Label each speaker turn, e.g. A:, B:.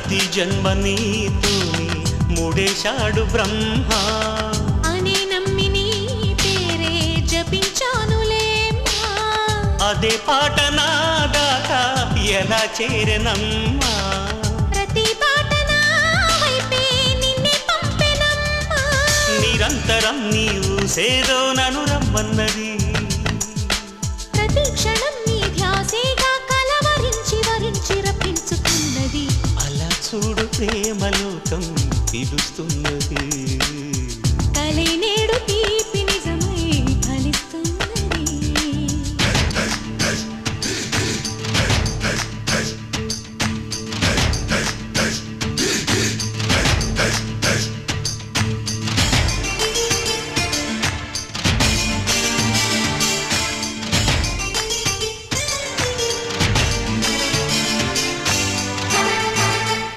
A: ప్రతి జన్మ నీతోని ముడేశాడు బ్రహ్మ
B: అనే నమ్మి నీ పేరే జపించానులేమ్మా
A: అదే పాట నా దాకా ఎలా చేరనమ్మా
B: ప్రతి పాట నా వైపే నిన్నే పంపెనమ్మా
A: నిరంతరం నీవు సేదో నను రమ్మన్నది
B: ప్రతి క్షణం నీ ధ్యాసేగా కలవరించి వరించి రప్పించుతున్నది
A: అలా చూడు ప్రేమలోకం పిలుస్తున్నది
B: కలే